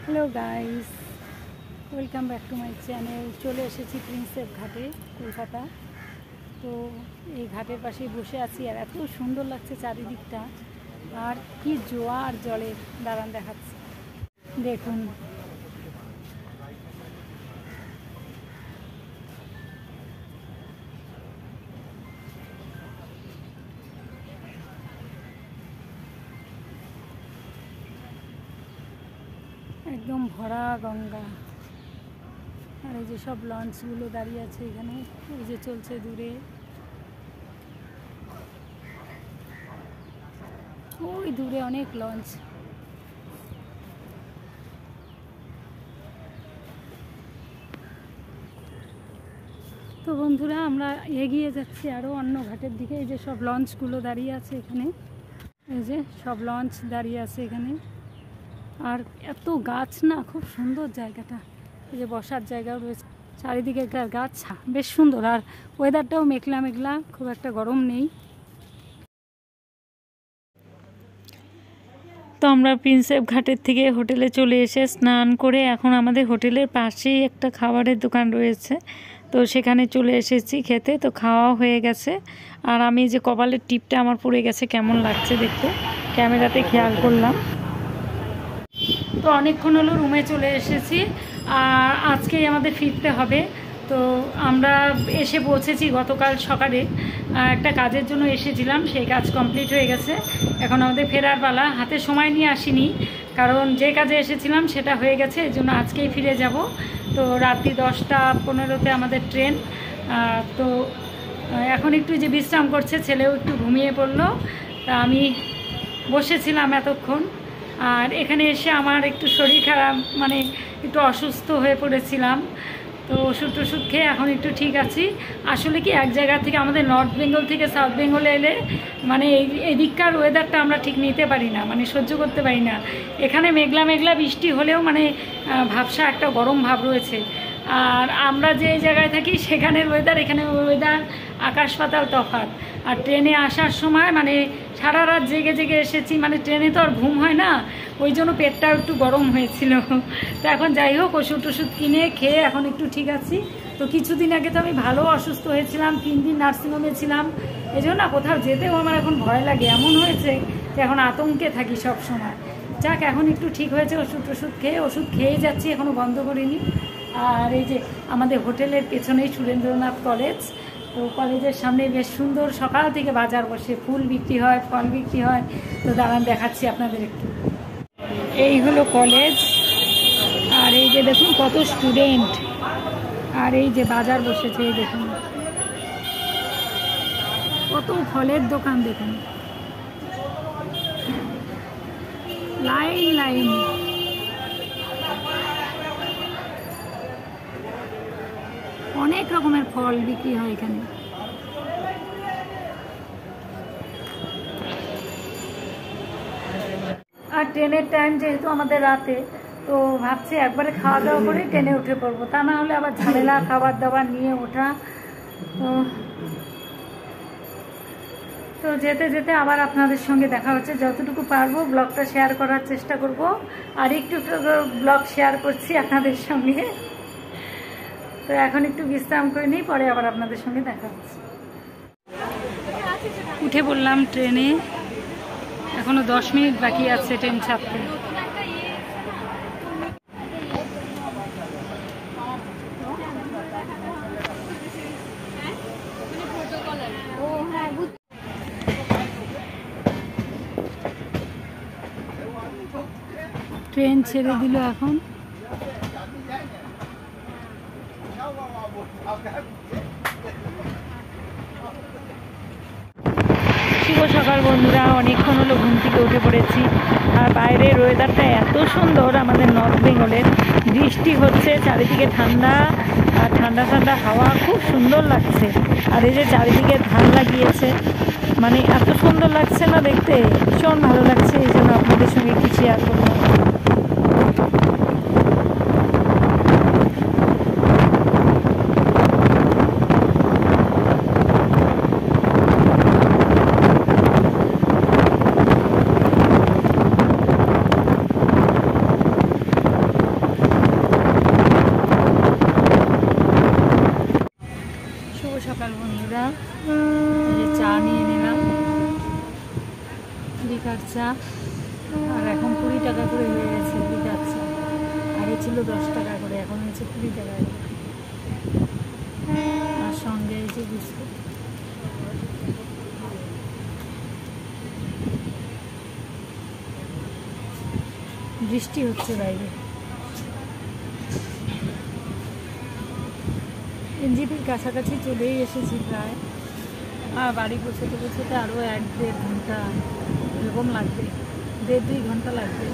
Hello guys, welcome back to my channel. চলে এসেছি Prinsep ঘাটে, কলকাতা। তো এই ঘাটের পাশেই বসে আছি আর এত সুন্দর লাগছে চারিদিকটা। আর কি জোয়ার জলের, দাঁড়ান দেখাচ্ছি, দেখুন। একদম ভরা গঙ্গা। আর এই যে সব লঞ্চগুলো দাঁড়িয়ে আছে এখানে, এই যে চলছে দূরে, ওই দূরে অনেক লঞ্চ। তো বন্ধুরা, আমরা এগিয়ে যাচ্ছি আরও অন্য ঘাটের দিকে। এই যে সব লঞ্চগুলো দাঁড়িয়ে আছে এখানে, এই যে সব লঞ্চ দাঁড়িয়ে আছে এখানে। আর এত গাছ না, খুব সুন্দর জায়গাটা। এই যে বসার জায়গাও রয়েছে, চারিদিকে গাছ, বেশ সুন্দর। আর ওয়েদারটাও মেঘলা মেঘলা, খুব একটা গরম নেই। তো আমরা প্রিন্সেপ ঘাটের থেকে হোটেলে চলে এসে স্নান করে এখন আমাদের হোটেলের পাশেই একটা খাবারের দোকান রয়েছে, তো সেখানে চলে এসেছি খেতে। তো খাওয়া হয়ে গেছে। আর আমি যে কপালের টিপটা আমার পড়ে গেছে, কেমন লাগছে দেখতে, ক্যামেরাতে খেয়াল করলাম। তো অনেকক্ষণ হলো রুমে চলে এসেছি, আর আজকেই আমাদের ফিরতে হবে। তো আমরা এসে পৌঁছেছি গতকাল সকালে, একটা কাজের জন্য এসেছিলাম, সেই কাজ কমপ্লিট হয়ে গেছে। এখন আমাদের ফেরার পালা। হাতে সময় নিয়ে আসিনি, কারণ যে কাজে এসেছিলাম সেটা হয়ে গেছে, এই জন্য আজকেই ফিরে যাব। তো রাত্রি 10টা 15-তে আমাদের ট্রেন। তো এখন একটু যে বিশ্রাম করছে, ছেলেও একটু ঘুমিয়ে পড়লো। তা আমি বসেছিলাম এতক্ষণ। আর এখানে এসে আমার একটু শরীর খারাপ, মানে একটু অসুস্থ হয়ে পড়েছিলাম। তো ওষুধ টষুধ খেয়ে এখন একটু ঠিক আছি। আসলে কি, এক জায়গা থেকে, আমাদের নর্থ বেঙ্গল থেকে সাউথ বেঙ্গলে এলে মানে এদিককার ওয়েদারটা আমরা ঠিক নিতে পারি না, মানে সহ্য করতে পারি না। এখানে মেঘলা মেঘলা বৃষ্টি হলেও মানে ভাবসা একটা গরম ভাব রয়েছে। আর আমরা যে জায়গায় থাকি সেখানের ওয়েদার, এখানে ওয়েদার আকাশ পাতাল তফাৎ। আর ট্রেনে আসার সময় মানে সারা রাত জেগে জেগে এসেছি, মানে ট্রেনে তো আর ঘুম হয় না, ওই জন্য পেটটাও একটু গরম হয়েছিল। তো এখন যাই হোক, ওষুধ টষুধ কিনে খেয়ে এখন একটু ঠিক আছি। তো কিছুদিন আগে তো আমি ভালো অসুস্থ হয়েছিলাম, 3 দিন নার্সিংহোমে ছিলাম। এই জন্য না কোথাও যেতেও আমার এখন ভয় লাগে, এমন হয়েছে যে এখন আতঙ্কে থাকি সব সময়। যাক, এখন একটু ঠিক হয়েছে, ওষুধ খেয়ে যাচ্ছি, এখনও বন্ধ করিনি। আর এই যে আমাদের হোটেলের পেছনেই সুরেন্দ্রনাথ কলেজ। তো কলেজের সামনে বেশ সুন্দর সকাল থেকে বাজার বসে, ফুল বিক্রি হয়, ফল বিক্রি হয়। তো দাঁড়ান দেখাচ্ছি আপনাদের একটু। এই হলো কলেজ, আর এই যে দেখুন কত স্টুডেন্ট। আর এই যে বাজার বসেছে, এই দেখুন কত ফলের দোকান, দেখুন লাইন লাইন। অনেক রকমের ফল বিক্রি হয় এখানে। আর ট্রেনের টাইম যেহেতু আমাদের রাতে, তো ভাবছি একবারে খাওয়া দাওয়া করে ট্রেনে উঠে পড়বো, তা না হলে আবার ঝামেলা খাবার দাবার নিয়ে ওঠা। তো যেতে যেতে আবার আপনাদের সঙ্গে দেখা হচ্ছে। যতটুকু পারবো ব্লগটা শেয়ার করার চেষ্টা করব। আর একটু ব্লগ শেয়ার করছি আপনাদের সঙ্গে। তো এখন একটু বিশ্রাম করে নিই, পরে আবার আপনাদের সঙ্গে দেখা হচ্ছে। উঠে পড়লাম ট্রেনে, এখনো 10 মিনিট বাকি আছে ট্রেন ছাড়তে। ট্রেন ছেড়ে দিল এখন। শুভ সকাল বন্ধুরা, অনেকক্ষণ হলো ঘুম থেকে উঠে পড়েছি। আর বাইরের ওয়েদারটা এত সুন্দর, আমাদের নর্থ বেঙ্গলের বৃষ্টি হচ্ছে, চারিদিকে ঠান্ডা, আর ঠান্ডা ঠান্ডা হাওয়া, খুব সুন্দর লাগছে। আর এই যে চারিদিকে ধান লাগিয়েছে, মানে এত সুন্দর লাগছে না দেখতে, ভীষণ ভালো লাগছে। এই জন্য আপনাদের সঙ্গে একটু শেয়ার করলাম। চা, আর এখন 20 টাকা করে হয়ে গেছে লিটার চা। আগে ছিল 10 টাকা করে, এখন হয়েছে 20 টাকা করে। আর সঙ্গে এই যে বিস্কুট। বৃষ্টি হচ্ছে বাইরে। এনজিপির কাছাকাছি চলেই এসেছি প্রায়। আর বাড়ি পৌঁছতে পৌঁছতে আরও 1-1.5 ঘন্টা এরকম লাগবে, 1.5-2 ঘন্টা লাগবে।